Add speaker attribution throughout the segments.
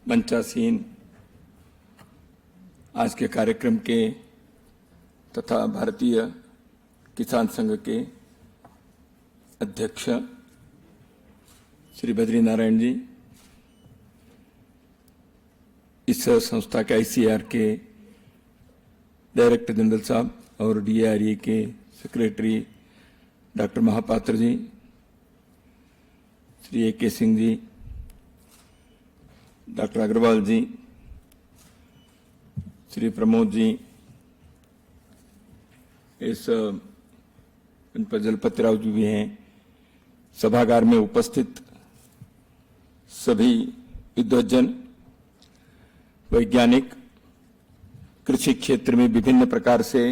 Speaker 1: मंचासीन आज के कार्यक्रम के तथा भारतीय किसान संघ के अध्यक्ष श्री बद्री नारायण जी, इस संस्था के आईसीआर के डायरेक्टर जनरल साहब और डीआरई के सेक्रेटरी डॉक्टर महापात्र जी, श्री ए.के. सिंह जी, डॉक्टर अग्रवाल जी, श्री प्रमोद जी, इस जलपति राव जी भी हैं, सभागार में उपस्थित सभी विद्वज्जन, वैज्ञानिक, कृषि क्षेत्र में विभिन्न प्रकार से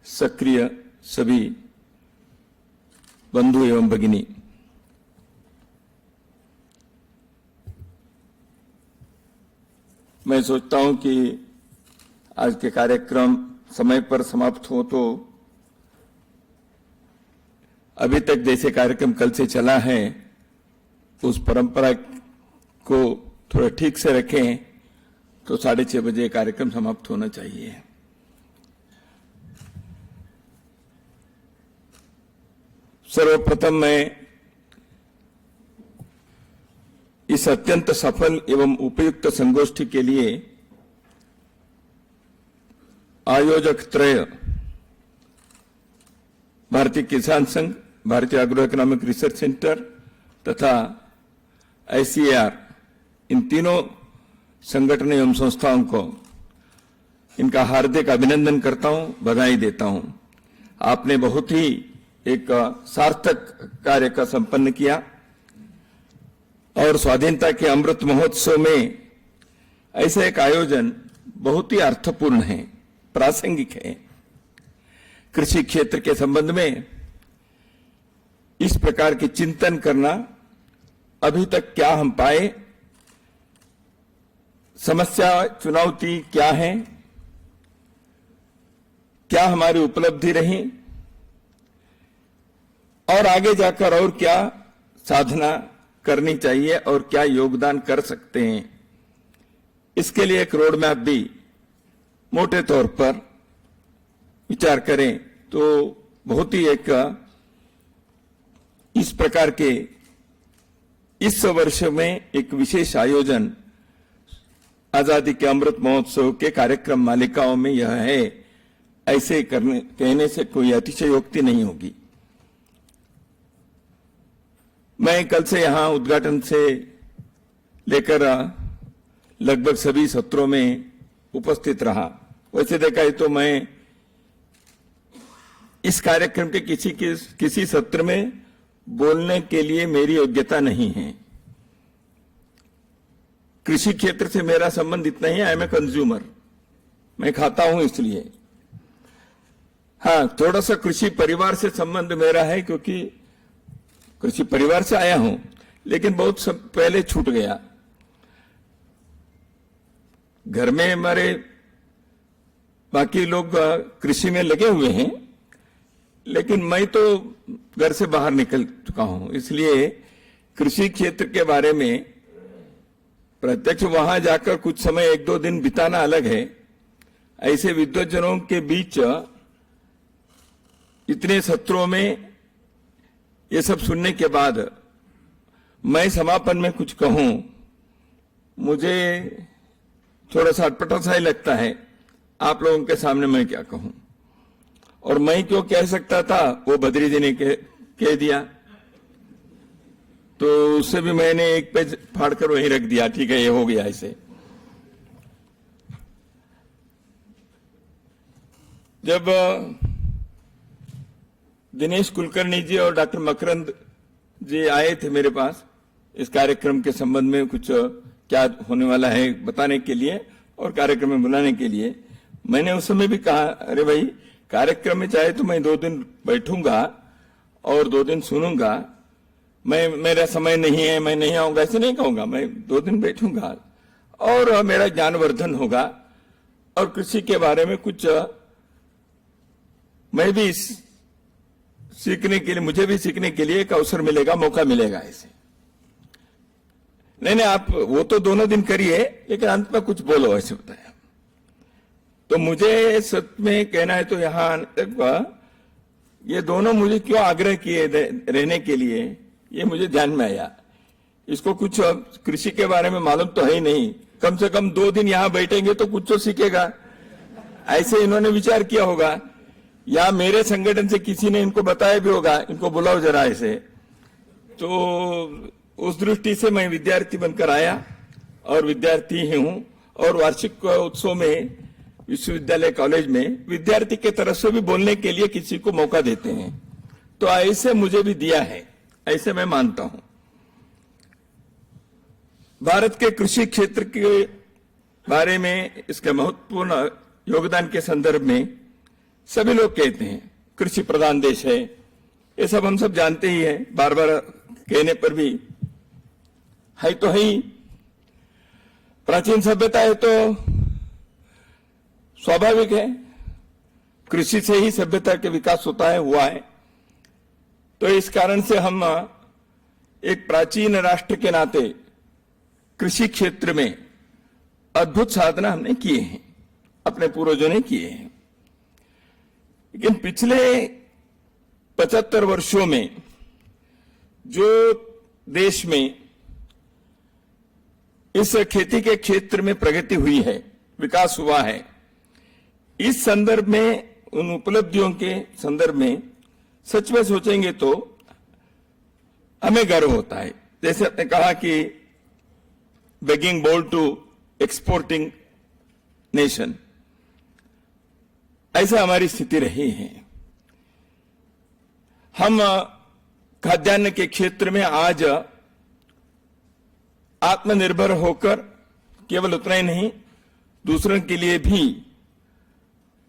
Speaker 1: सक्रिय सभी बंधु एवं भगिनी, मैं सोचता हूं कि आज के कार्यक्रम समय पर समाप्त हो तो अभी तक जैसे कार्यक्रम कल से चला है उस परंपरा को थोड़ा ठीक से रखें तो 6:30 बजे कार्यक्रम समाप्त होना चाहिए। सर्वप्रथम मैं इस अत्यंत सफल एवं उपयुक्त संगोष्ठी के लिए आयोजक त्रय भारतीय किसान संघ, भारतीय एग्रो इकोनॉमिक रिसर्च सेंटर तथा आईसीआर, इन तीनों संगठन एवं संस्थाओं को इनका हार्दिक अभिनंदन करता हूं, बधाई देता हूं। आपने बहुत ही एक सार्थक कार्य का संपन्न किया और स्वाधीनता के अमृत महोत्सव में ऐसा एक आयोजन बहुत ही अर्थपूर्ण है, प्रासंगिक है। कृषि क्षेत्र के संबंध में इस प्रकार के चिंतन करना अभी तक क्या हम पाए, समस्या चुनौती क्या है, क्या हमारी उपलब्धि रही और आगे जाकर और क्या साधना करनी चाहिए और क्या योगदान कर सकते हैं, इसके लिए एक रोड मैप भी मोटे तौर पर विचार करें तो बहुत ही एक इस प्रकार के इस वर्ष में एक विशेष आयोजन आजादी के अमृत महोत्सव के कार्यक्रम मालिकाओं में यह है, ऐसे कहने से कोई अतिशयोक्ति नहीं होगी। मैं कल से यहां उद्घाटन से लेकर लगभग सभी सत्रों में उपस्थित रहा। वैसे देखा है तो मैं इस कार्यक्रम के किसी सत्र में बोलने के लिए मेरी योग्यता नहीं है। कृषि क्षेत्र से मेरा संबंध इतना ही है, आई एम ए कंज्यूमर, मैं खाता हूं इसलिए। हाँ, थोड़ा सा कृषि परिवार से संबंध मेरा है क्योंकि कृषि परिवार से आया हूं, लेकिन बहुत पहले छूट गया। घर में हमारे बाकी लोग कृषि में लगे हुए हैं, लेकिन मैं तो घर से बाहर निकल चुका हूं, इसलिए कृषि क्षेत्र के बारे में प्रत्यक्ष वहां जाकर कुछ समय 1-2 दिन बिताना अलग है। ऐसे विद्वज्जनों के बीच इतने सत्रों में ये सब सुनने के बाद मैं समापन में कुछ कहूं, मुझे थोड़ा सा अटपटा सा ही लगता है। आप लोगों के सामने मैं क्या कहूं, और मैं क्यों कह सकता था वो बद्री जी ने कह दिया, तो उससे भी मैंने एक पेज फाड़कर वहीं रख दिया। ठीक है, ये हो गया ऐसे। जब दिनेश कुलकर्णी जी और डॉक्टर मकरंद जी आए थे मेरे पास इस कार्यक्रम के संबंध में कुछ क्या होने वाला है बताने के लिए और कार्यक्रम में बुलाने के लिए, मैंने उस समय भी कहा, अरे भाई कार्यक्रम में चाहे तो मैं 2 दिन बैठूंगा और 2 दिन सुनूंगा, मेरा समय नहीं है, मैं नहीं आऊंगा ऐसे नहीं कहूंगा। मैं 2 दिन बैठूंगा और मेरा ज्ञानवर्धन होगा और कृषि के बारे में कुछ मैं भी सीखने के लिए, मुझे भी सीखने के लिए एक अवसर मिलेगा, मौका मिलेगा ऐसे। नहीं नहीं, आप वो तो दोनों दिन करिए, लेकिन अंत में कुछ बोलो, ऐसे बताया। तो मुझे सच में कहना है तो यहां तक ये दोनों मुझे क्यों आग्रह किए रहने के लिए, ये मुझे ध्यान में आया। इसको कुछ कृषि के बारे में मालूम तो है ही नहीं, कम से कम 2 दिन यहां बैठेंगे तो कुछ तो सीखेगा, ऐसे इन्होंने विचार किया होगा, या मेरे संगठन से किसी ने इनको बताया भी होगा, इनको बुलाओ जरा ऐसे। तो उस दृष्टि से मैं विद्यार्थी बनकर आया और विद्यार्थी ही हूं, और वार्षिक उत्सव में विश्वविद्यालय कॉलेज में विद्यार्थी के तरफ से भी बोलने के लिए किसी को मौका देते हैं, तो ऐसे मुझे भी दिया है, ऐसे मैं मानता हूं। भारत के कृषि क्षेत्र के बारे में, इसके महत्वपूर्ण योगदान के संदर्भ में सभी लोग कहते हैं कृषि प्रधान देश है, ये सब हम सब जानते ही हैं, बार बार कहने पर भी है तो है ही। प्राचीन सभ्यता है तो स्वाभाविक है, कृषि से ही सभ्यता के विकास होता है, हुआ है। तो इस कारण से हम एक प्राचीन राष्ट्र के नाते कृषि क्षेत्र में अद्भुत साधना हमने किए हैं, अपने पूर्वजों ने किए हैं। लेकिन पिछले 75 वर्षों में जो देश में इस खेती के क्षेत्र में प्रगति हुई है, विकास हुआ है, इस संदर्भ में, उन उपलब्धियों के संदर्भ में सच में सोचेंगे तो हमें गर्व होता है। जैसे आपने कहा कि begging bowl to exporting nation, ऐसा हमारी स्थिति रही है। हम खाद्यान्न के क्षेत्र में आज आत्मनिर्भर होकर केवल उतना ही नहीं, दूसरों के लिए भी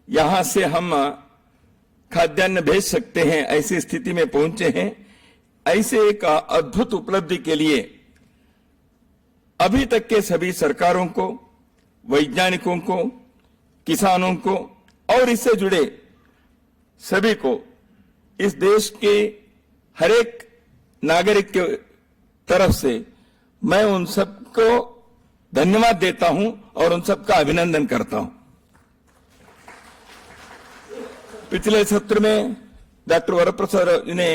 Speaker 1: यहां से हम खाद्यान्न भेज सकते हैं, ऐसी स्थिति में पहुंचे हैं। ऐसे एक अद्भुत उपलब्धि के लिए अभी तक के सभी सरकारों को, वैज्ञानिकों को, किसानों को और इससे जुड़े सभी को, इस देश के हर एक नागरिक के तरफ से मैं उन सबको धन्यवाद देता हूं और उन सबका अभिनंदन करता हूं। पिछले सत्र में डॉक्टर वरप्रसाद ने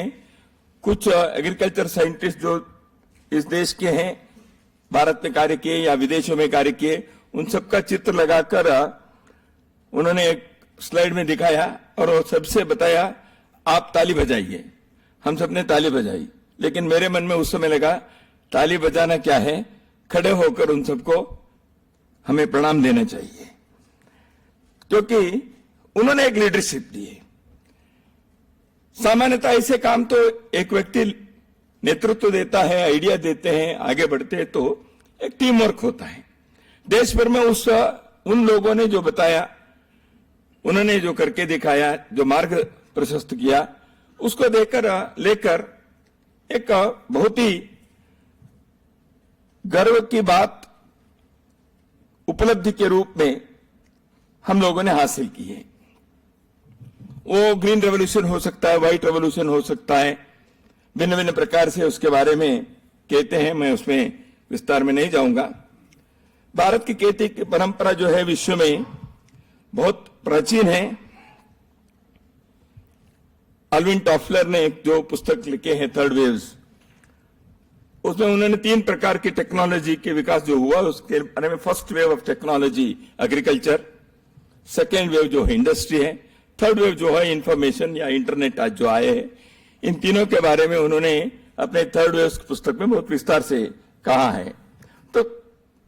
Speaker 1: कुछ एग्रीकल्चर साइंटिस्ट जो इस देश के हैं, भारत में कार्य किए या विदेशों में कार्य किए, उन सबका चित्र लगाकर उन्होंने एक स्लाइड में दिखाया और वो सबसे बताया आप ताली बजाइए। हम सबने ताली बजाई, लेकिन मेरे मन में उस समय लगा ताली बजाना क्या है, खड़े होकर उन सबको हमें प्रणाम देना चाहिए, क्योंकि उन्होंने एक लीडरशिप दी है। सामान्यतः ऐसे काम तो एक व्यक्ति नेतृत्व देता है, आइडिया देते हैं, आगे बढ़ते हैं, तो एक टीम वर्क होता है। देश भर में उन लोगों ने जो बताया, उन्होंने जो करके दिखाया, जो मार्ग प्रशस्त किया, उसको लेकर एक बहुत ही गर्व की बात उपलब्धि के रूप में हम लोगों ने हासिल की है। वो ग्रीन रेवोल्यूशन हो सकता है, व्हाइट रेवोल्यूशन हो सकता है, भिन्न भिन्न प्रकार से उसके बारे में कहते हैं, मैं उसमें विस्तार में नहीं जाऊंगा। भारत की खेती की परंपरा जो है विश्व में बहुत प्राचीन है। अल्विन टॉफलर ने एक जो पुस्तक लिखे हैं थर्ड वेव्स, उसमें उन्होंने 3 प्रकार की टेक्नोलॉजी के विकास जो हुआ उसके बारे में, first wave of technology agriculture, second wave जो है इंडस्ट्री है, थर्ड वेव जो है इंफॉर्मेशन या इंटरनेट आज जो आए हैं, इन तीनों के बारे में उन्होंने अपने थर्ड वेव पुस्तक में बहुत विस्तार से कहा है। तो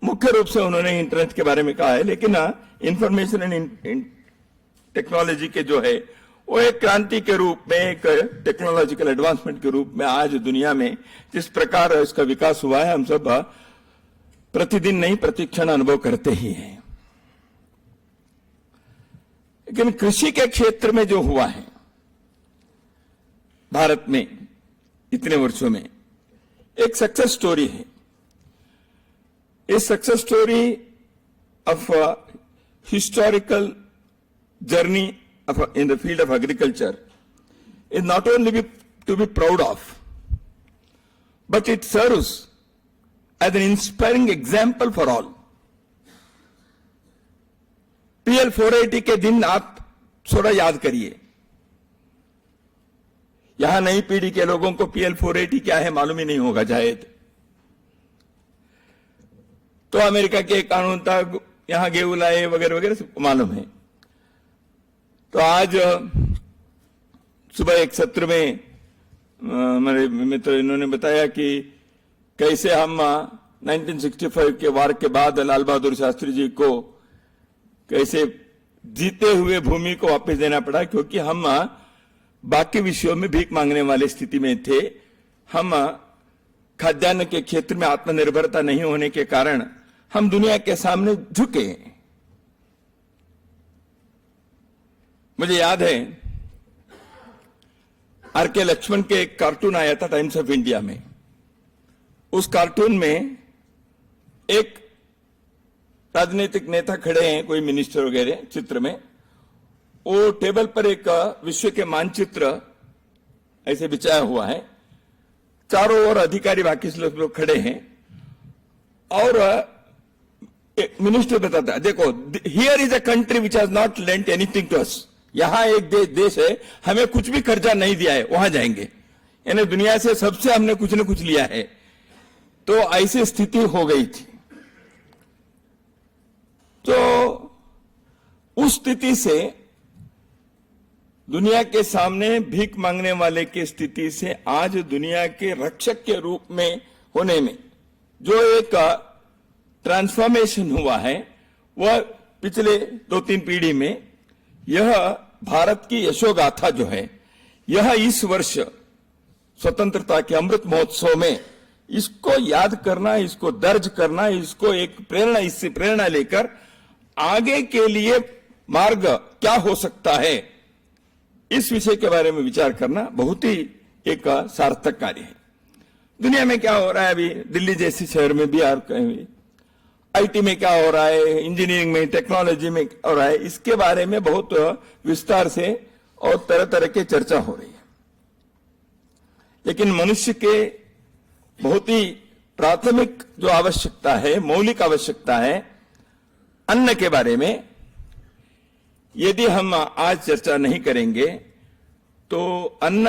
Speaker 1: मुख्य रूप से उन्होंने इंटरनेट के बारे में कहा है, लेकिन इंफॉर्मेशन एंड टेक्नोलॉजी के जो है वो एक क्रांति के रूप में, एक टेक्नोलॉजिकल एडवांसमेंट के रूप में आज दुनिया में जिस प्रकार इसका विकास हुआ है, हम सब प्रतिदिन नहीं प्रतिक्षण अनुभव करते ही हैं। लेकिन कृषि के क्षेत्र में जो हुआ है भारत में इतने वर्षों में, एक सक्सेस स्टोरी है। इस success story of historical journey in the field of agriculture is not only to be proud of, but it serves as an inspiring example for all. PL 480 के दिन आप थोड़ा याद करिए. यहां नई पीढ़ी के लोगों को PL 480 क्या है मालूम ही नहीं होगा शायद. तो अमेरिका के कानून था, यहां गेहूं लाए वगैरह वगैरह सबको मालूम है. तो आज सुबह एक सत्र में मेरे मित्र इन्होंने बताया कि कैसे हम 1965 के वार के बाद लाल बहादुर शास्त्री जी को कैसे जीते हुए भूमि को वापस देना पड़ा, क्योंकि हम बाकी विषयों में भीख मांगने वाली स्थिति में थे. हम खाद्यान्न के क्षेत्र में आत्मनिर्भरता नहीं होने के कारण हम दुनिया के सामने झुके. मुझे याद है आर.के. लक्ष्मण के एक कार्टून आया था टाइम्स ऑफ इंडिया में. उस कार्टून में एक राजनीतिक नेता खड़े हैं, कोई मिनिस्टर वगैरह चित्र में. वो टेबल पर एक विश्व के मानचित्र ऐसे बिछाया हुआ है, चारों ओर अधिकारी बाकी लोग खड़े हैं और मिनिस्टर बताता है, देखो here is a country which has not lent anything to us. यहां एक देश है, हमें कुछ भी कर्जा नहीं दिया है, वहां जाएंगे. यानी दुनिया से सबसे हमने कुछ न कुछ लिया है. तो ऐसी स्थिति हो गई थी. तो उस स्थिति से दुनिया के सामने भीख मांगने वाले की स्थिति से आज दुनिया के रक्षक के रूप में होने में जो एक ट्रांसफॉर्मेशन हुआ है, वह पिछले 2-3 पीढ़ी में यह भारत की यशोगाथा जो है, यह इस वर्ष स्वतंत्रता के अमृत महोत्सव में इसको याद करना, इसको दर्ज करना, इसको एक प्रेरणा, इससे प्रेरणा लेकर आगे के लिए मार्ग क्या हो सकता है, इस विषय के बारे में विचार करना बहुत ही एक सार्थक कार्य है. दुनिया में क्या हो रहा है अभी, दिल्ली जैसे शहर में भी आईटी में क्या हो रहा है, इंजीनियरिंग में, टेक्नोलॉजी में हो रहा है, इसके बारे में बहुत विस्तार से और तरह तरह की चर्चा हो रही है. लेकिन मनुष्य के बहुत ही प्राथमिक जो आवश्यकता है, मौलिक आवश्यकता है, अन्न के बारे में यदि हम आज चर्चा नहीं करेंगे तो अन्न,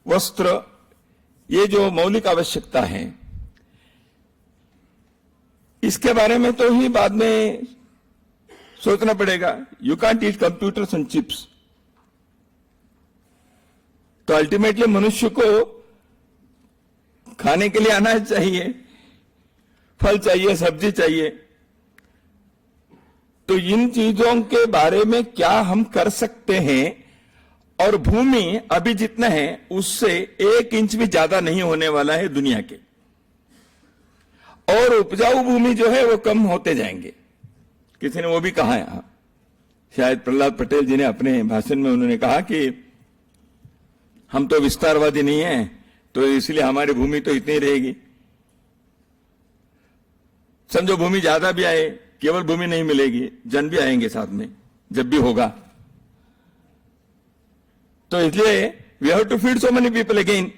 Speaker 1: वस्त्र, ये जो मौलिक आवश्यकता है, इसके बारे में तो ही बाद में सोचना पड़ेगा. You can't eat computers and chips. तो अल्टीमेटली मनुष्य को खाने के लिए अनाज चाहिए, फल चाहिए, सब्जी चाहिए. तो इन चीजों के बारे में क्या हम कर सकते हैं, और भूमि अभी जितना है उससे 1 इंच भी ज्यादा नहीं होने वाला है दुनिया के, और उपजाऊ भूमि जो है वो कम होते जाएंगे. किसी ने वो भी कहा है, शायद प्रहलाद पटेल जी ने अपने भाषण में उन्होंने कहा कि हम तो विस्तारवादी नहीं हैं, तो इसलिए हमारी भूमि तो इतनी रहेगी. समझो भूमि ज्यादा भी आए, केवल भूमि नहीं मिलेगी, जन भी आएंगे साथ में जब भी होगा. तो इसलिए we have to feed so many people again.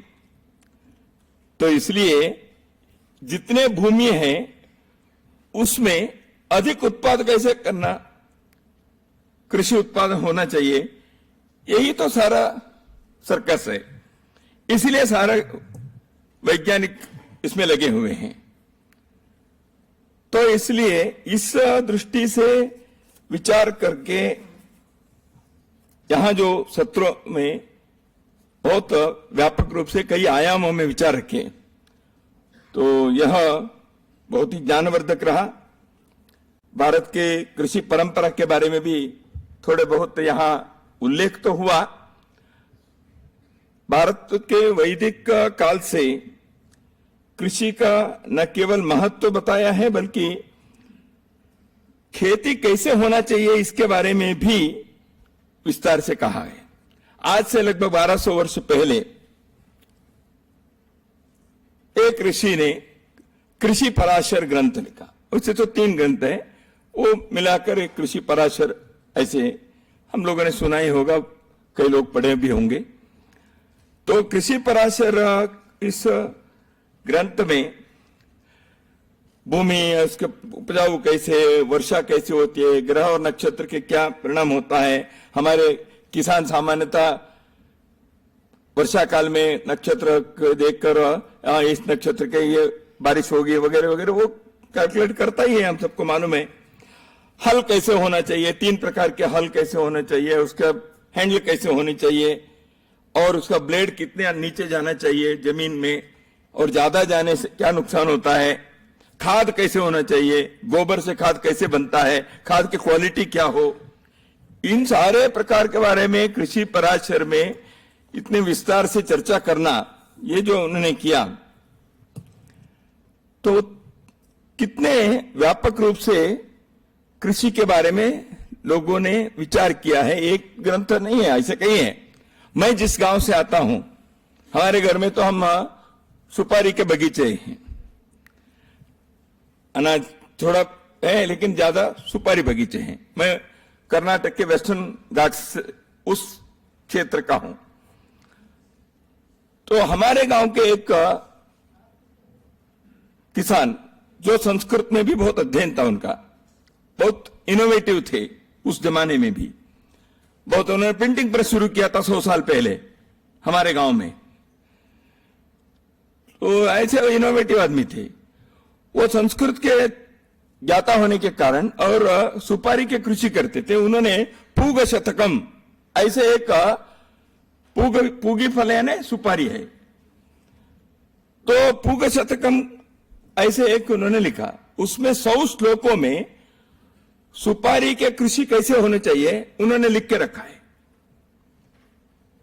Speaker 1: तो इसलिए जितने भूमि है उसमें अधिक उत्पादन कैसे करना, कृषि उत्पादन होना चाहिए, यही तो सारा सर्कस है. इसलिए सारे वैज्ञानिक इसमें लगे हुए हैं. तो इसलिए इस दृष्टि से विचार करके यहां जो सत्रों में बहुत व्यापक रूप से कई आयामों में विचार रखे, तो यह बहुत ही ज्ञानवर्धक रहा. भारत के कृषि परंपरा के बारे में भी थोड़े बहुत यहां उल्लेख तो हुआ. भारत के वैदिक काल से कृषि का न केवल महत्व बताया है, बल्कि खेती कैसे होना चाहिए इसके बारे में भी विस्तार से कहा है. आज से लगभग 1200 वर्ष पहले एक ऋषि ने कृषि पराशर ग्रंथ लिखा. उससे तो 3 ग्रंथ है, वो मिलाकर एक कृषि पराशर, ऐसे हम लोगों ने सुना ही होगा, कई लोग पढ़े भी होंगे. तो कृषि पराशर इस ग्रंथ में भूमि, उसके उपजाऊ कैसे, वर्षा कैसे होती है, ग्रह और नक्षत्र के क्या परिणाम होता है। हमारे किसान सामान्यतः वर्षा काल में नक्षत्र देखकर इस नक्षत्र के ये बारिश होगी वगैरह वगैरह वो कैलकुलेट करता ही है, हम सबको मालूम है। हल कैसे होना चाहिए, 3 प्रकार के हल कैसे होने चाहिए, उसका हैंडल कैसे होनी चाहिए, और उसका ब्लेड कितने नीचे जाना चाहिए जमीन में, और ज्यादा जाने से क्या नुकसान होता है, खाद कैसे होना चाहिए, गोबर से खाद कैसे बनता है, खाद की क्वालिटी क्या हो, इन सारे प्रकार के बारे में कृषि पराशर में इतने विस्तार से चर्चा करना, ये जो उन्होंने किया, तो कितने व्यापक रूप से कृषि के बारे में लोगों ने विचार किया है। एक ग्रंथ नहीं है, ऐसे कई है। मैं जिस गांव से आता हूं, हमारे घर में तो हम सुपारी के बगीचे हैं, अनाज थोड़ा है लेकिन ज्यादा सुपारी बगीचे हैं। मैं कर्नाटक के वेस्टर्न घाट्स उस क्षेत्र का हूं। तो हमारे गांव के एक किसान, जो संस्कृत में भी बहुत अध्ययन था उनका, बहुत इनोवेटिव थे उस जमाने में भी, बहुत उन्होंने प्रिंटिंग प्रेस शुरू किया था 100 साल पहले हमारे गांव में। तो ऐसे इनोवेटिव आदमी थे। वो संस्कृत के ज्ञाता होने के कारण और सुपारी के कृषि करते थे। उन्होंने पूग शतकम, ऐसे एक पूगी फल यानी सुपारी है, तो पूग शतकम ऐसे एक उन्होंने लिखा। उसमें 100 श्लोकों में सुपारी के कृषि कैसे होने चाहिए उन्होंने लिख के रखा है।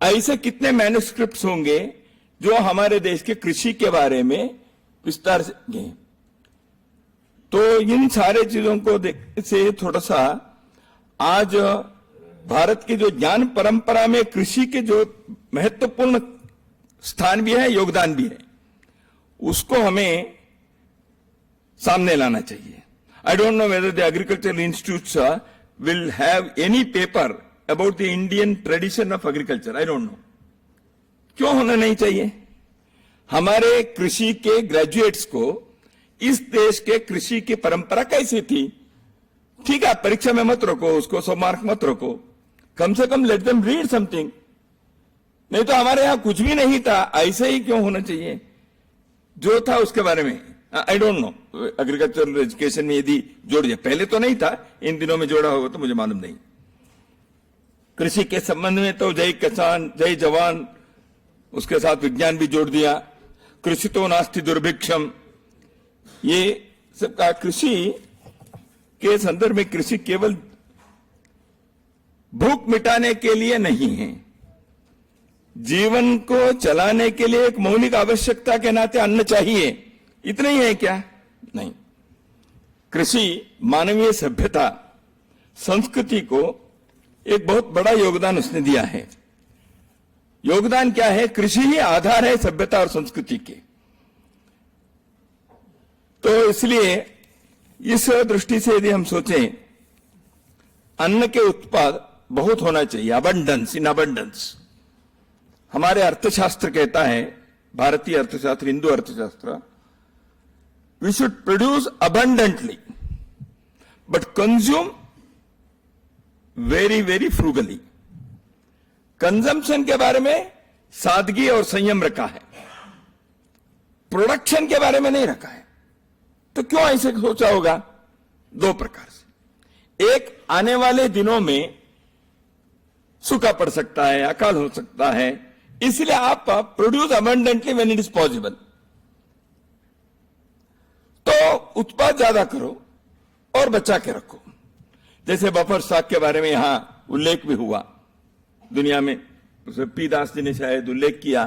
Speaker 1: ऐसे कितने मैन्युस्क्रिप्ट्स होंगे जो हमारे देश के कृषि के बारे में विस्तार से। तो इन सारे चीजों को से थोड़ा सा आज भारत की जो ज्ञान परंपरा में कृषि के जो महत्वपूर्ण स्थान भी है, योगदान भी है, उसको हमें सामने लाना चाहिए। I don't know whether the agricultural institutes will have any paper about the Indian tradition of agriculture. I don't know. क्यों होना नहीं चाहिए? हमारे कृषि के ग्रेजुएट्स को इस देश के कृषि की परंपरा कैसी थी, ठीक है, परीक्षा में मत रखो उसको, 100 मार्क मत रखो, कम से कम लेट देम रीड समथिंग। नहीं तो हमारे यहां कुछ भी नहीं था, ऐसे ही क्यों होना चाहिए? जो था उसके बारे में I don't know, agricultural education में यदि जोड़ दिया, पहले तो नहीं था, इन दिनों में जोड़ा होगा तो मुझे मालूम नहीं। कृषि के संबंध में तो जय किसान जय जवान, उसके साथ विज्ञान भी जोड़ दिया। कृषि तो नास्ति दुर्भिक्षम, ये सबका कृषि के संदर्भ में, कृषि केवल भूख मिटाने के लिए नहीं है, जीवन को चलाने के लिए एक मौलिक आवश्यकता के नाते अन्न चाहिए, इतना ही है क्या? नहीं। कृषि मानवीय सभ्यता संस्कृति को एक बहुत बड़ा योगदान उसने दिया है। योगदान क्या है? कृषि ही आधार है सभ्यता और संस्कृति के। तो इसलिए इस दृष्टि से यदि हम सोचें, अन्न के उत्पाद बहुत होना चाहिए, अबंडेंस, इन अबंडेंस। हमारे अर्थशास्त्र कहता है, भारतीय अर्थशास्त्र, हिंदू अर्थशास्त्र, we should produce abundantly but consume very very frugally। Consumption के बारे में सादगी और संयम रखा है, प्रोडक्शन के बारे में नहीं रखा है। तो क्यों ऐसे सोचा होगा? 2 प्रकार से। एक, आने वाले दिनों में सूखा पड़ सकता है, अकाल हो सकता है, इसलिए आप produce abundantly when it is possible. तो उत्पाद ज्यादा करो और बचा के रखो। जैसे बफर स्टॉक के बारे में यहां उल्लेख भी हुआ, दुनिया में पी दास जी ने शायद उल्लेख किया।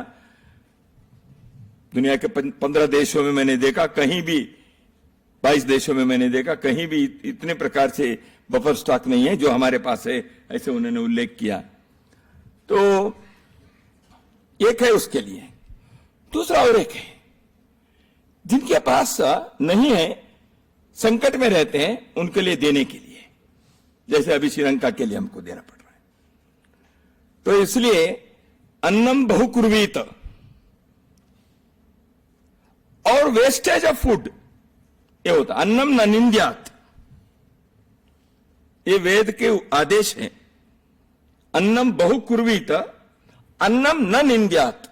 Speaker 1: दुनिया के 15 देशों में मैंने देखा, कहीं भी 22 देशों में मैंने देखा, कहीं भी इतने प्रकार से बफर स्टॉक नहीं है जो हमारे पास है, ऐसे उन्होंने उल्लेख किया। तो एक है उसके लिए। दूसरा और एक है जिनके पास नहीं है, संकट में रहते हैं, उनके लिए देने के लिए, जैसे अभी श्रीलंका के लिए हमको देना पड़ रहा है। तो इसलिए अन्नम बहुकुर्वीत, और वेस्टेज ऑफ फूड ये होता, अन्नम न निंद्यात, ये वेद के आदेश हैं। अन्नम बहुकुर्वीत, अन्नम न निंद्यात,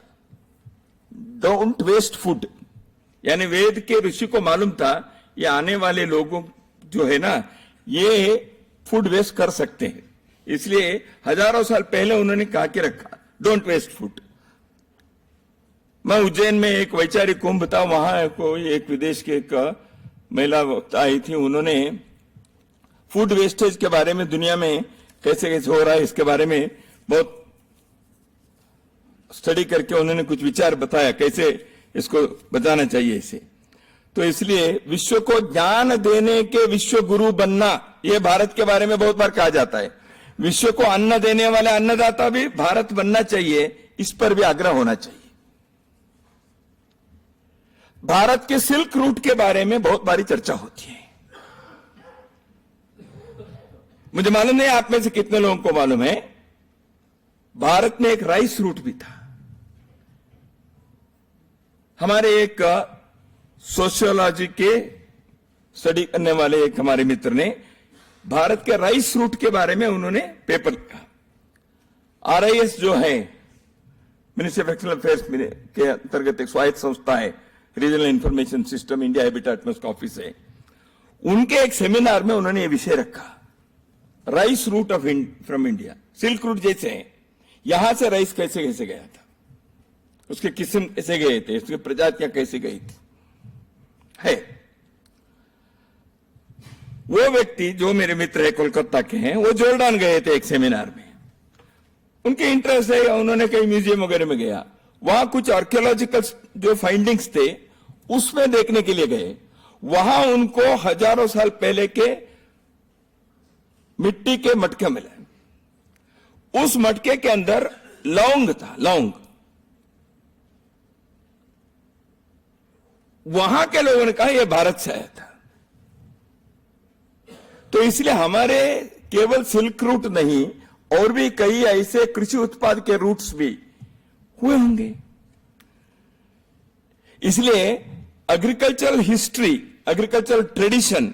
Speaker 1: डोंट वेस्ट फूड। यानी वेद के ऋषि को मालूम था ये आने वाले लोगों जो है ना, ये फूड वेस्ट कर सकते हैं, इसलिए हजारों साल पहले उन्होंने कहा के रखा, डोंट वेस्ट फूड। मैं उज्जैन में एक वैचारिक कुंभ था, वहां कोई एक विदेश की एक महिला आई थी, उन्होंने फूड वेस्टेज के बारे में दुनिया में कैसे कैसे हो रहा है इसके बारे में बहुत स्टडी करके उन्होंने कुछ विचार बताया कैसे इसको बचाना चाहिए इसे। तो इसलिए विश्व को ज्ञान देने के विश्व गुरु बनना, यह भारत के बारे में बहुत बार कहा जाता है। विश्व को अन्न देने वाले अन्नदाता भी भारत बनना चाहिए, इस पर भी आग्रह होना चाहिए। भारत के सिल्क रूट के बारे में बहुत बारी चर्चा होती है। मुझे मालूम नहीं आप में से कितने लोगों को मालूम है, भारत में एक राइस रूट भी था। हमारे एक सोशियोलॉजी के स्टडी करने वाले एक हमारे मित्र ने भारत के राइस रूट के बारे में उन्होंने पेपर लिखा। आरआईएस जो है, मिनिस्ट्री ऑफ एक्सटर्नल अफेयर्स के अंतर्गत एक स्वायत्त संस्था है, regional information system India habitat में उसका ऑफिस है। उनके एक सेमिनार में उन्होंने ये विषय रखा, rice route of from India. Silk route जैसे है, यहां से राइस कैसे कैसे गया था, उसके किस्म कैसे गए थे, उसकी प्रजातियां कैसे गई थी है। वो व्यक्ति जो मेरे मित्र है कोलकाता के हैं, वो जॉर्डन गए थे एक सेमिनार में, उनके इंटरेस्ट है, उन्होंने कई म्यूजियम वगैरह में गया, वहां कुछ आर्कियोलॉजिकल जो फाइंडिंग्स थे उसमें देखने के लिए गए। वहां उनको हजारों साल पहले के मिट्टी के मटके मिले, उस मटके के अंदर लौंग था, लौंग। वहां के लोगों ने कहा यह भारत से आया था। तो इसलिए हमारे केवल सिल्क रूट नहीं, और भी कई ऐसे कृषि उत्पाद के रूट्स भी हुए होंगे। इसलिए एग्रीकल्चरल हिस्ट्री, एग्रीकल्चरल ट्रेडिशन,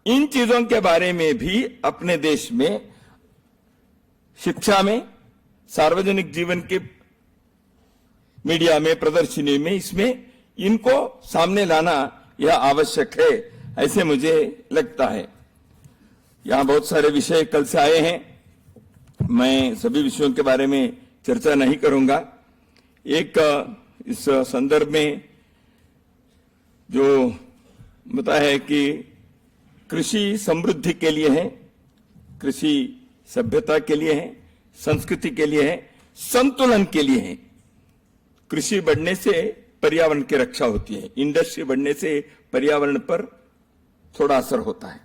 Speaker 1: इन चीजों के बारे में भी अपने देश में शिक्षा में, सार्वजनिक जीवन के मीडिया में, प्रदर्शनी में, इसमें इनको सामने लाना यह आवश्यक है, ऐसे मुझे लगता है। यहां बहुत सारे विषय कल से आए हैं, मैं सभी विषयों के बारे में चर्चा नहीं करूंगा। एक इस संदर्भ में जो बताया है कि कृषि समृद्धि के लिए है, कृषि सभ्यता के लिए है, संस्कृति के लिए है, संतुलन के लिए है। कृषि बढ़ने से पर्यावरण की रक्षा होती है, इंडस्ट्री बढ़ने से पर्यावरण पर थोड़ा असर होता है,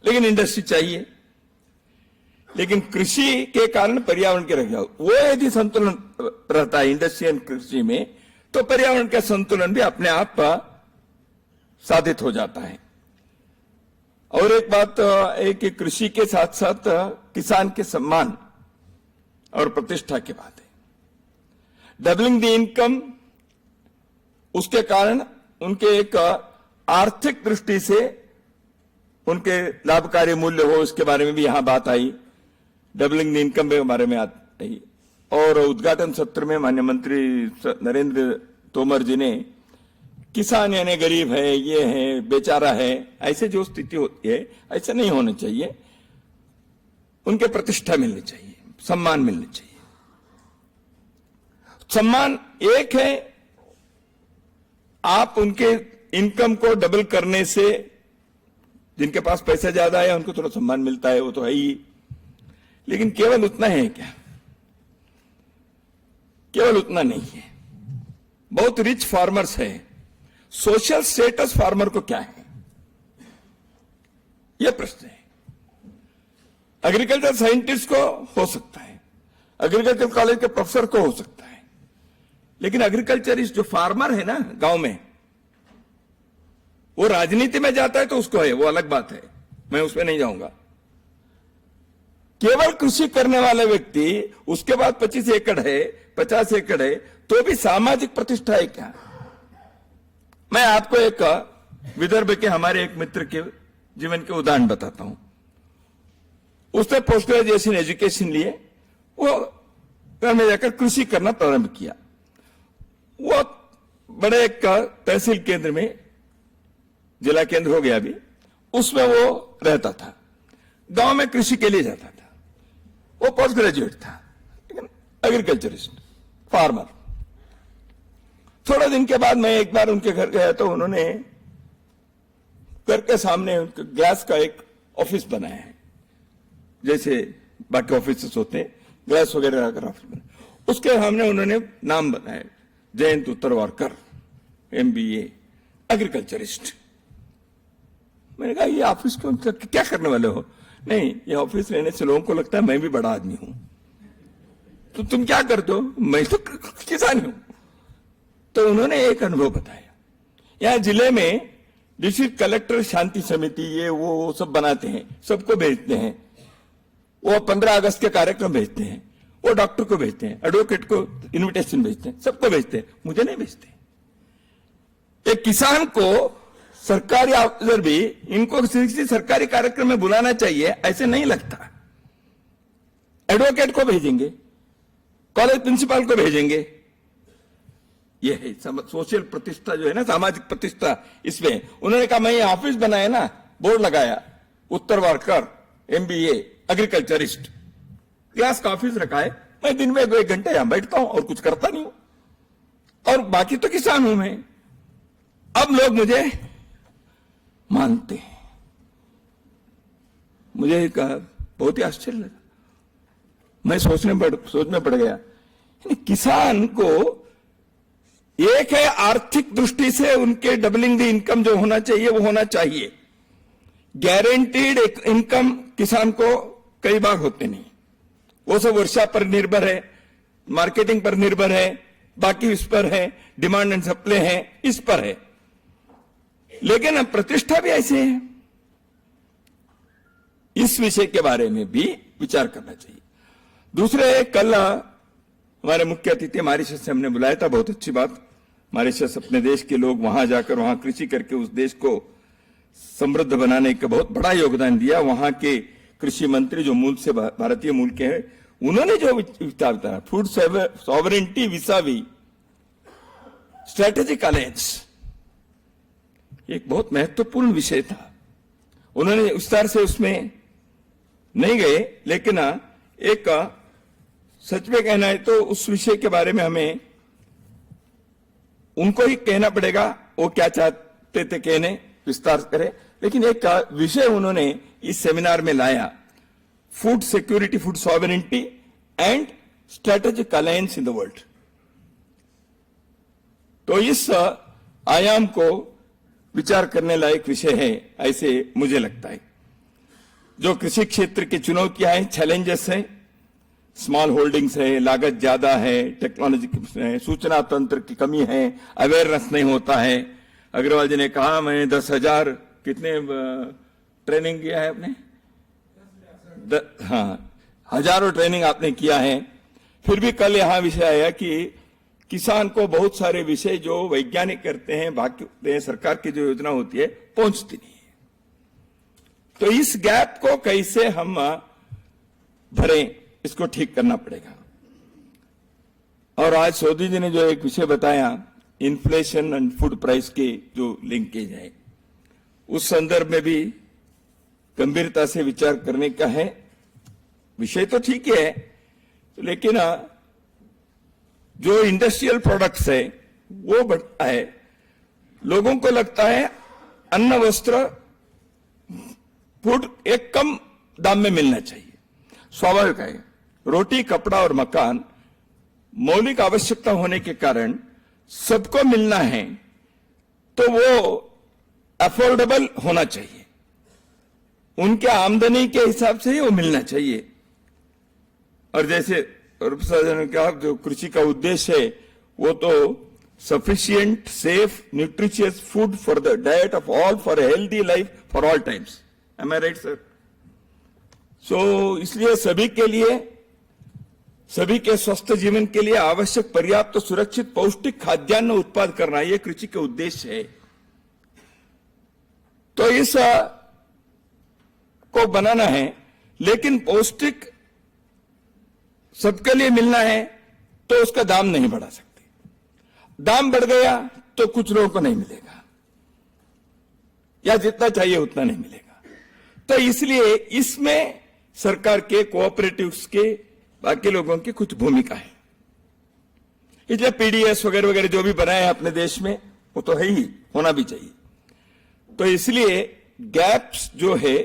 Speaker 1: लेकिन इंडस्ट्री चाहिए। लेकिन कृषि के कारण पर्यावरण की रक्षा, वो यदि संतुलन रहता है इंडस्ट्री एंड कृषि में, तो पर्यावरण का संतुलन भी अपने आप साधित हो जाता है। और एक बात है कि कृषि के साथ साथ किसान के सम्मान और प्रतिष्ठा की बात है। डबलिंग द इनकम, उसके कारण उनके एक आर्थिक दृष्टि से उनके लाभकारी मूल्य हो, इसके बारे में भी यहां बात आई। डबलिंग द इनकम के बारे में आई। और उद्घाटन सत्र में माननीय मंत्री नरेंद्र तोमर जी ने किसान यानी गरीब है, ये है, बेचारा है, ऐसे जो स्थिति होती है, ऐसा नहीं होना चाहिए। उनके प्रतिष्ठा मिलनी चाहिए, सम्मान मिलना चाहिए। सम्मान एक है, आप उनके इनकम को डबल करने से, जिनके पास पैसा ज्यादा है उनको थोड़ा सम्मान मिलता है, वो तो है ही। लेकिन केवल उतना है क्या? केवल उतना नहीं है। बहुत रिच फार्मर्स है, सोशल स्टेटस फार्मर को क्या है, यह प्रश्न है। एग्रीकल्चर साइंटिस्ट को हो सकता है, एग्रीकल्चर कॉलेज के प्रोफेसर को हो सकता है, लेकिन एग्रीकल्चरिस्ट जो फार्मर है ना गांव में, वो राजनीति में जाता है तो उसको है, वो अलग बात है, मैं उसमें नहीं जाऊंगा। केवल कृषि करने वाले व्यक्ति, उसके बाद 25 एकड़ है, 50 एकड़ है, तो भी सामाजिक प्रतिष्ठा है क्या? मैं आपको एक विदर्भ के हमारे एक मित्र के जीवन के उदाहरण बताता हूं। उसने पोस्ट ग्रेजुएशन एजुकेशन लिए, वो घर में जाकर कृषि करना प्रारंभ किया। वो बड़े एक तहसील केंद्र में, जिला केंद्र हो गया अभी, उसमें वो रहता था। गांव में कृषि के लिए जाता था। वो पोस्ट ग्रेजुएट था, लेकिन एग्रीकल्चरिस्ट, फार्मर। थोड़े दिन के बाद मैं एक बार उनके घर गया तो उन्होंने घर के सामने ग्लास का एक ऑफिस बनाया है, जैसे बाकी ऑफिस होते हैं, ग्लास वगैरह का ऑफिस बनाया। उसके सामने उन्होंने नाम बनाया, जयंत उत्तरवारकर, MBA, एग्रीकल्चरिस्ट। मैंने कहा ये ऑफिस क्यों, क्या करने वाले हो? नहीं, ये ऑफिस रहने से लोगों को लगता है मैं भी बड़ा आदमी हूं। तो तुम क्या करते हो? मैं तो किसान हूं। तो उन्होंने एक अनुभव बताया। यहां जिले में डिस्ट्रिक्ट कलेक्टर शांति समिति ये वो सब बनाते हैं, सबको भेजते हैं। वो 15 अगस्त के कार्यक्रम भेजते हैं, वो डॉक्टर को भेजते हैं, एडवोकेट को इनविटेशन भेजते हैं, सबको भेजते हैं, मुझे नहीं भेजते। एक किसान को सरकारी अफसर भी इनको किसी सरकारी कार्यक्रम में बुलाना चाहिए, ऐसे नहीं लगता। एडवोकेट को भेजेंगे, कॉलेज प्रिंसिपल को भेजेंगे। ये है सोशल प्रतिष्ठा जो है ना, सामाजिक प्रतिष्ठा। इसमें उन्होंने कहा मैं ये ऑफिस बनाया ना, बोर्ड लगाया, उत्तरवारकर MBA एग्रीकल्चरिस्ट, क्लास का ऑफिस रखा है। मैं दिन में 1 घंटे यहां बैठता हूं और कुछ करता नहीं हूं, और बाकी तो किसान हूं मैं। अब लोग मुझे मानते हैं। मुझे बहुत ही आश्चर्य लगा। मैं सोचने पड़ गया, किसान को एक है आर्थिक दृष्टि से उनके डबलिंग द इनकम जो होना चाहिए वो होना चाहिए। गारंटीड इनकम किसान को कई बार होते नहीं, वो सब वर्षा पर निर्भर है, मार्केटिंग पर निर्भर है, बाकी इस पर है, डिमांड एंड सप्लाई है, इस पर है। लेकिन अब प्रतिष्ठा भी ऐसे है। इस विषय के बारे में भी विचार करना चाहिए। दूसरे, कल हमारे मुख्य अतिथि मॉरिशस से हमने बुलाया था, बहुत अच्छी बात। मॉरिशस अपने देश के लोग वहां जाकर वहां कृषि करके उस देश को समृद्ध बनाने का बहुत बड़ा योगदान दिया। वहां के कृषि मंत्री जो मूल से भारतीय मूल के हैं, उन्होंने जो विचार बताया, फूड सॉवरेंटी विसावी स्ट्रेटेजिक अलायंस, एक बहुत महत्वपूर्ण विषय था। उन्होंने विस्तार से उसमें नहीं गए, लेकिन एक सच में कहना है तो उस विषय के बारे में हमें उनको ही कहना पड़ेगा, वो क्या चाहते थे कहने, विस्तार करें। लेकिन एक विषय उन्होंने इस सेमिनार में लाया, food security, food sovereignty and strategic alliance in the world. तो इस आयाम को विचार करने लायक विषय है, ऐसे मुझे लगता है। जो कृषि क्षेत्र की चुनौतियां हैं, चैलेंजेस हैं, स्मॉल होल्डिंग्स है, लागत ज्यादा है, टेक्नोलॉजी है, सूचना तंत्र की कमी है, अवेयरनेस नहीं होता है। अग्रवाल जी ने कहा मैंने 10,000 कितने ट्रेनिंग किया है आपने? हाँ, हजारों ट्रेनिंग आपने किया है। फिर भी कल यहां विषय आया कि किसान को बहुत सारे विषय जो वैज्ञानिक करते हैं, बाकी सरकार की जो योजना होती है, पहुंचती नहीं है। तो इस गैप को कैसे हम भरें, इसको ठीक करना पड़ेगा। और आज सोदी जी ने जो एक विषय बताया, इन्फ्लेशन एंड फूड प्राइस के जो लिंकेज है, उस संदर्भ में भी गंभीरता से विचार करने का है। विषय तो ठीक है, लेकिन जो इंडस्ट्रियल प्रोडक्ट्स है वो बढ़ता है। लोगों को लगता है अन्न वस्त्र फूड एक कम दाम में मिलना चाहिए। स्वाभाविक है, रोटी कपड़ा और मकान मौलिक आवश्यकता होने के कारण सबको मिलना है, तो वो अफोर्डेबल होना चाहिए, उनके आमदनी के हिसाब से ही वो मिलना चाहिए। और जैसे ने कहा, जो कृषि का उद्देश्य है वो तो sufficient safe nutritious food for the diet of all for healthy life for all times. Am I right sir? So इसलिए सभी के लिए, सभी के स्वस्थ जीवन के लिए आवश्यक पर्याप्त सुरक्षित पौष्टिक खाद्यान्न उत्पाद करना, यह कृषि का उद्देश्य है। तो इस को बनाना है, लेकिन पौष्टिक सबके लिए मिलना है तो उसका दाम नहीं बढ़ा सकते। दाम बढ़ गया तो कुछ लोगों को नहीं मिलेगा, या जितना चाहिए उतना नहीं मिलेगा। तो इसलिए इसमें सरकार के, कोऑपरेटिव्स के, बाकी लोगों की कुछ भूमिका है। इसलिए पीडीएस वगैरह वगैरह जो भी बनाए हैं अपने देश में, वो तो है ही, होना भी चाहिए। तो इसलिए गैप्स जो है,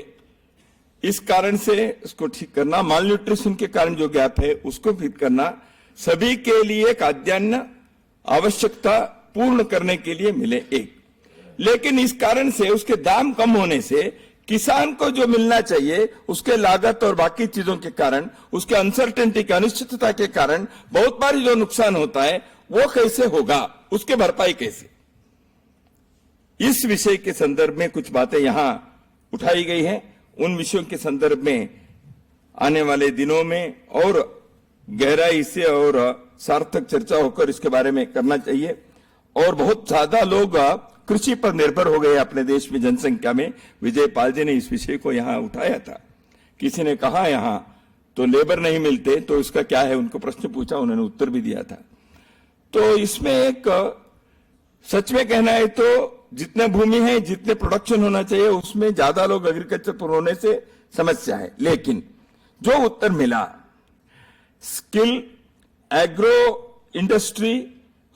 Speaker 1: इस कारण से इसको ठीक करना, माल न्यूट्रिशन के कारण जो गैप है उसको ठीक करना, सभी के लिए खाद्यान्न आवश्यकता पूर्ण करने के लिए मिले एक। लेकिन इस कारण से उसके दाम कम होने से किसान को जो मिलना चाहिए उसके लागत और बाकी चीजों के कारण, उसके अनसर्टेनिटी की, अनिश्चितता के कारण बहुत बार जो नुकसान होता है वो कैसे होगा, उसके भरपाई कैसे, इस विषय के संदर्भ में कुछ बातें यहां उठाई गई हैं। उन विषयों के संदर्भ में आने वाले दिनों में और गहराई से और सार्थक चर्चा होकर इसके बारे में करना चाहिए। और बहुत ज्यादा लोग कृषि पर निर्भर हो गए अपने देश में जनसंख्या में। विजय पाल जी ने इस विषय को यहां उठाया था। किसी ने कहा यहां तो लेबर नहीं मिलते, तो इसका क्या है, उनको प्रश्न पूछा, उन्होंने उत्तर भी दिया था। तो इसमें एक सच में कहना है तो जितने भूमि है, जितने प्रोडक्शन होना चाहिए, उसमें ज्यादा लोग एग्रीकल्चर पर होने से समस्या है। लेकिन जो उत्तर मिला, skill, agro industry,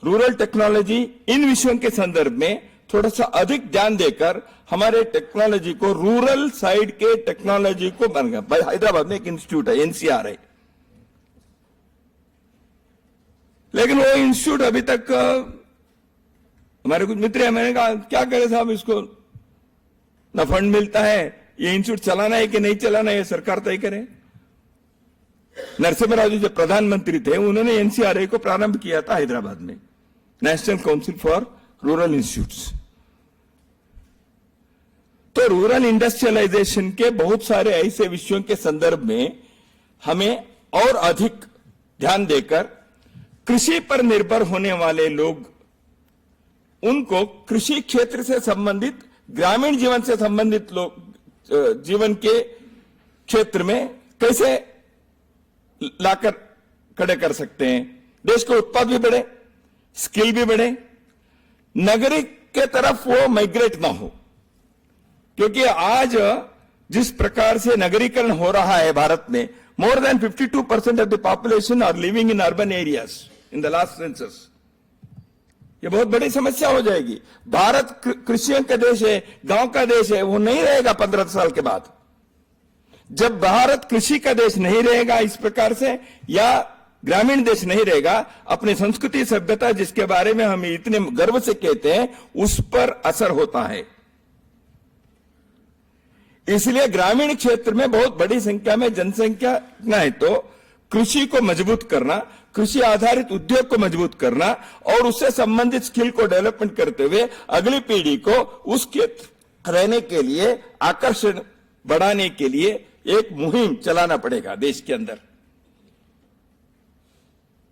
Speaker 1: rural technology, इन विषयों के संदर्भ में थोड़ा सा अधिक ध्यान देकर हमारे टेक्नोलॉजी को, रूरल साइड के टेक्नोलॉजी को बन गया। भाई हैदराबाद में एक इंस्टीट्यूट है, एनसीआर है, लेकिन वो इंस्टीट्यूट अभी तक, हमारे कुछ मित्र हैं, मैंने कहा क्या करें साहब, इसको ना फंड मिलता है, ये इंस्टीट्यूट चलाना है कि नहीं चलाना है सरकार तय करे। नरसिम्हा राव जी जो प्रधानमंत्री थे, उन्होंने एनसीआरए को प्रारंभ किया था हैदराबाद में, national council for rural institutes. तो रूरल इंडस्ट्रियलाइजेशन के बहुत सारे ऐसे विषयों के संदर्भ में हमें और अधिक ध्यान देकर कृषि पर निर्भर होने वाले लोग, उनको कृषि क्षेत्र से संबंधित, ग्रामीण जीवन से संबंधित लोग, जीवन के क्षेत्र में कैसे लाकर खड़े कर सकते हैं, देश का उत्पाद भी बढ़े, स्किल भी बढ़े, नगरी के तरफ वो माइग्रेट ना हो। क्योंकि आज जिस प्रकार से नगरीकरण हो रहा है भारत में, more than 52% of the population are living in urban areas in the last census. ये बहुत बड़ी समस्या हो जाएगी। भारत कृषियों का देश है, गांव का देश है, वो नहीं रहेगा 15 साल के बाद। जब भारत कृषि का देश नहीं रहेगा इस प्रकार से, या ग्रामीण देश नहीं रहेगा, अपनी संस्कृति सभ्यता जिसके बारे में हम इतने गर्व से कहते हैं, उस पर असर होता है। इसलिए ग्रामीण क्षेत्र में बहुत बड़ी संख्या में जनसंख्या है, तो कृषि को मजबूत करना, कृषि आधारित उद्योग को मजबूत करना और उससे संबंधित स्किल को डेवलपमेंट करते हुए अगली पीढ़ी को उस क्षेत्र रहने के लिए आकर्षण बढ़ाने के लिए एक मुहिम चलाना पड़ेगा देश के अंदर।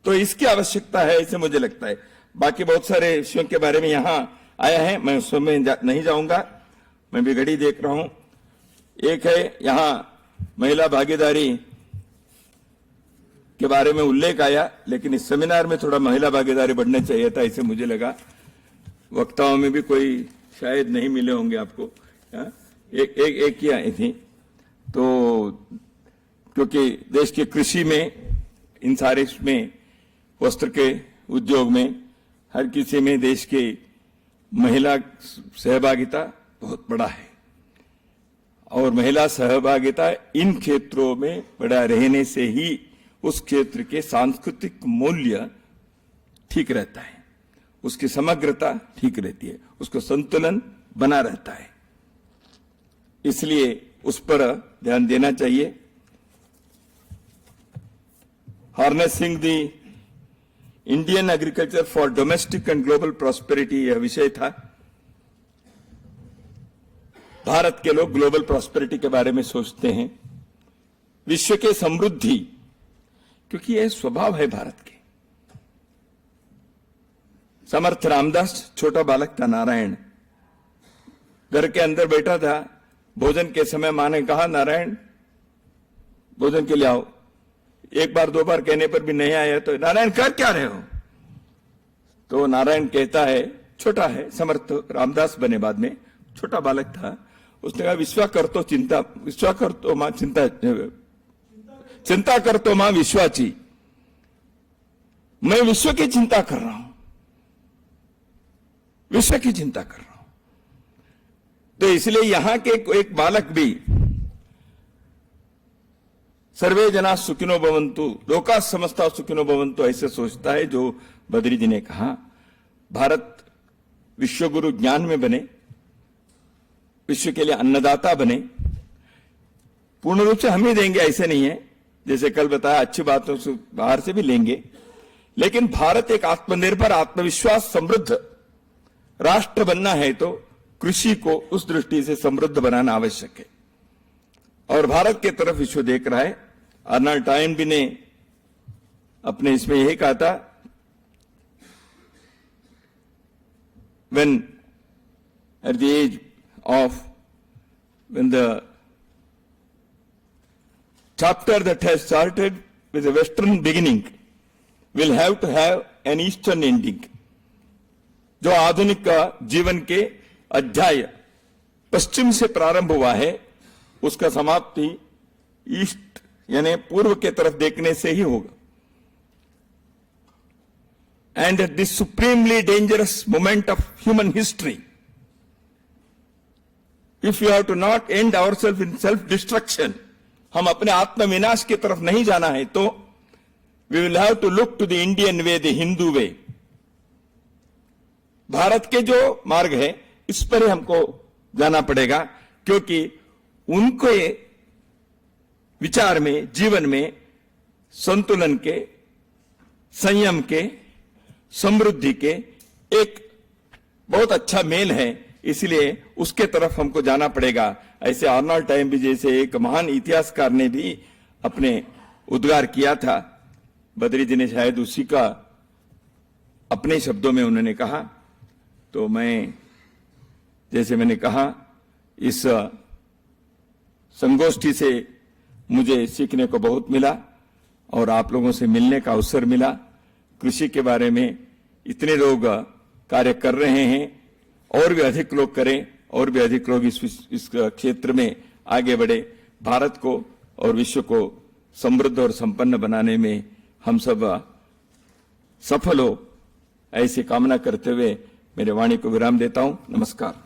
Speaker 1: तो इसकी आवश्यकता है, ऐसे मुझे लगता है। बाकी बहुत सारे विषयों के बारे में यहां आया है, मैं उसमें नहीं जाऊंगा, मैं भी घड़ी देख रहा हूं। एक है यहां महिला भागीदारी के बारे में उल्लेख आया, लेकिन इस सेमिनार में थोड़ा महिला भागीदारी बढ़ना चाहिए था, ऐसे मुझे लगा। वक्ताओं में भी कोई शायद नहीं मिले होंगे आपको, एक ही आई थी। तो क्योंकि देश के कृषि में, इन सारे में, वस्त्र के उद्योग में, हर किसी में देश की महिला सहभागिता बहुत बड़ा है। और महिला सहभागिता इन क्षेत्रों में बड़ा रहने से ही उस क्षेत्र के सांस्कृतिक मूल्य ठीक रहता है, उसकी समग्रता ठीक रहती है, उसका संतुलन बना रहता है। इसलिए उस पर ध्यान देना चाहिए। Harnessing the Indian agriculture for domestic and global prosperity, यह विषय था। भारत के लोग ग्लोबल प्रॉस्पेरिटी के बारे में सोचते हैं, विश्व के समृद्धि, क्योंकि यह स्वभाव है भारत के। समर्थ रामदास, छोटा बालक था नारायण, घर के अंदर बैठा था, भोजन के समय मां ने कहा, नारायण भोजन के लिए आओ। एक बार दो बार कहने पर भी नहीं आया तो नारायण कर क्या रहे हो? तो नारायण कहता है, छोटा है, समर्थ रामदास बने बाद में, छोटा बालक था, उसने कहा विश्वा कर तो चिंता, विश्वा कर तो मां चिंता, चिंता कर तो मां विश्वाची। मैं विश्व की चिंता कर रहा हूं, विश्व की चिंता कर रहा हूं। तो इसलिए यहां के एक बालक भी सर्वे जना सुखिनो भवन्तु, लोका समस्ता सुखिनो भवन्तु ऐसे सोचता है। जो बद्री जी ने कहा, भारत विश्वगुरु ज्ञान में बने, विश्व के लिए अन्नदाता बने। पूर्ण रूप से हम ही देंगे ऐसे नहीं है, जैसे कल बताया, अच्छी बातों से बाहर से भी लेंगे, लेकिन भारत एक आत्मनिर्भर, आत्मविश्वास समृद्ध राष्ट्र बनना है तो कृषि को उस दृष्टि से समृद्ध बनाना आवश्यक है। और भारत के तरफ विश्व देख रहा है। अर्नल्ड टॉयनबी ने अपने इसमें यही कहा था, when at the age of, when the chapter that has started with a western beginning will have to have an eastern ending। जो आधुनिक का जीवन के अध्याय पश्चिम से प्रारंभ हुआ है, उसका समाप्ति ईस्ट यानी पूर्व के तरफ देखने से ही होगा। And at this supremely dangerous moment of human history, if we have to not end ourselves in self-destruction, हम अपने आत्म विनाश की तरफ नहीं जाना है तो we will have to look to the Indian way, the Hindu way। Bharat के जो मार्ग है इस पर ही हमको जाना पड़ेगा, क्योंकि उनके विचार में, जीवन में संतुलन के, संयम के, समृद्धि के एक बहुत अच्छा मेल है, इसलिए उसके तरफ हमको जाना पड़ेगा। ऐसे अर्नल्ड टॉयनबी जैसे एक महान इतिहासकार ने भी अपने उद्गार किया था। बद्री जी ने शायद उसी का अपने शब्दों में उन्होंने कहा। तो मैं, जैसे मैंने कहा, इस संगोष्ठी से मुझे सीखने को बहुत मिला और आप लोगों से मिलने का अवसर मिला। कृषि के बारे में इतने लोग कार्य कर रहे हैं, और भी अधिक लोग करें, और भी अधिक लोग इस क्षेत्र में आगे बढ़े। भारत को और विश्व को समृद्ध और संपन्न बनाने में हम सब सफल हो, ऐसी कामना करते हुए मेरे वाणी को विराम देता हूं। नमस्कार।